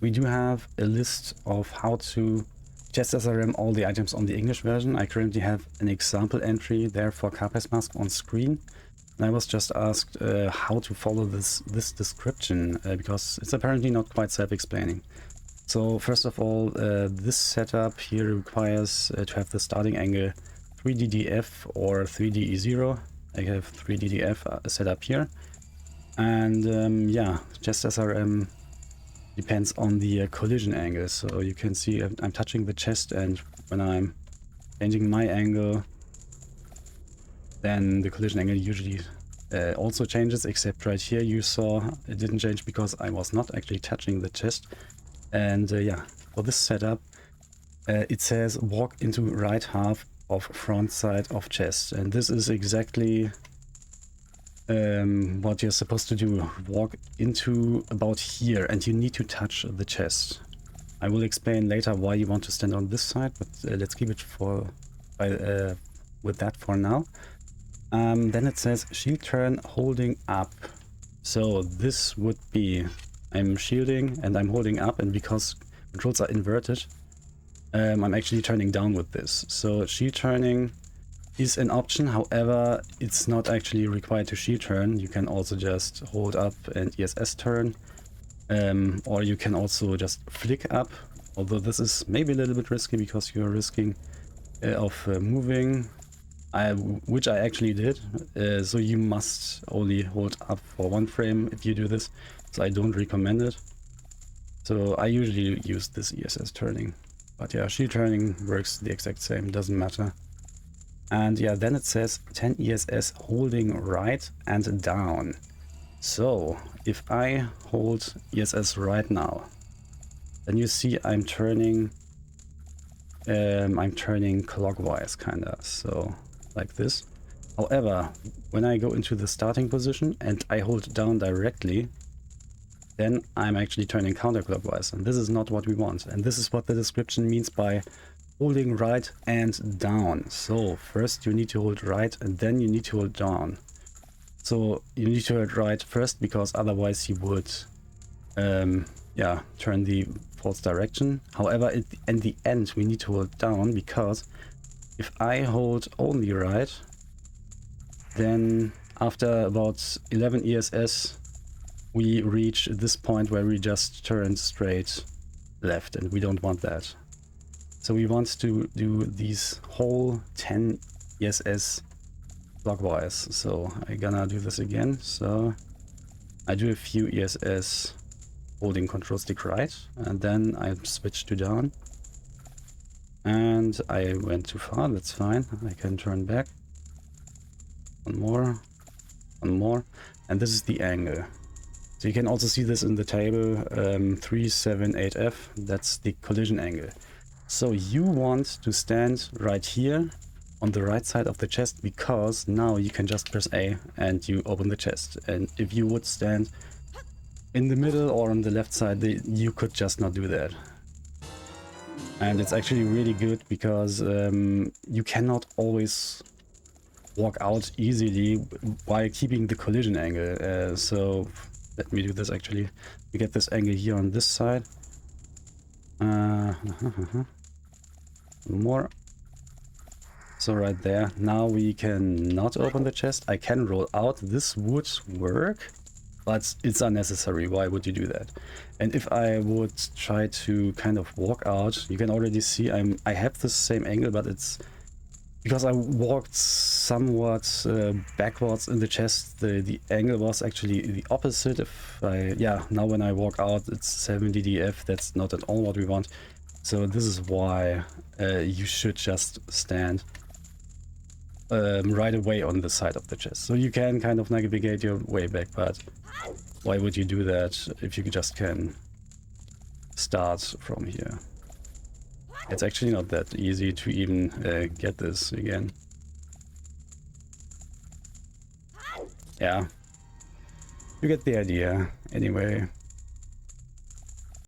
we do have a list of how to Chest SRM all the items on the English version. I currently have an example entry there for Carpes Mask on screen. And I was just asked how to follow this description because it's apparently not quite self-explaining. So first of all, this setup here requires to have the starting angle 3DDF or 3DE0. I have 3DDF set up here. And yeah, Chest SRM depends on the collision angle. So you can see I'm touching the chest, and when I'm changing my angle, then the collision angle usually also changes, except right here you saw it didn't change because I was not actually touching the chest. And yeah, for this setup, it says walk into right half of front side of chest. And this is exactly what you're supposed to do. Walk into about here, and you need to touch the chest. I will explain later why you want to stand on this side, but let's keep it with that for now. Then it says shield turn holding up. So this would be I'm shielding and I'm holding up, and because controls are inverted, I'm actually turning down with this. So shield turning is an option, however, it's not actually required to shield turn. You can also just hold up and ESS turn, or you can also just flick up, although this is maybe a little bit risky because you're risking of moving, which I actually did. So you must only hold up for 1 frame if you do this, so I don't recommend it. So I usually use this ESS turning, but yeah, shield turning works the exact same, doesn't matter. And yeah, then it says 10 ESS holding right and down. So if I hold ESS right now, then you see I'm turning clockwise kinda, so like this. However, when I go into the starting position and I hold down directly, then I'm actually turning counterclockwise, and this is not what we want. And this is what the description means by holding right and down. So first you need to hold right and then you need to hold down. So you need to hold right first because otherwise you would yeah, turn the false direction. However, in the end we need to hold down, because if I hold only right, then after about 11 ESS we reach this point where we just turn straight left, and we don't want that. So we want to do these whole 10 ESS clockwise. So I'm gonna do this again. So I do a few ESS holding control stick right, and then I switch to down. And I went too far, that's fine. I can turn back. One more. And this is the angle. So you can also see this in the table, 378F, that's the collision angle. So you want to stand right here on the right side of the chest, because now you can just press A and you open the chest. And if you would stand in the middle or on the left side, you could just not do that. And it's actually really good because you cannot always walk out easily while keeping the collision angle. So let me do this actually. We get this angle here on this side. More. So right there, now we can not open the chest. I can roll out. This would work, but it's unnecessary. Why would you do that? And if I would try to kind of walk out, you can already see I have the same angle, but it's because I walked somewhat backwards in the chest. The angle was actually the opposite. Now when I walk out, it's 70 DF. That's not at all what we want. So this is why you should just stand right away on the side of the chest. So you can kind of navigate your way back, but why would you do that if you just can start from here? It's actually not that easy to even get this again. Yeah, you get the idea. Anyway.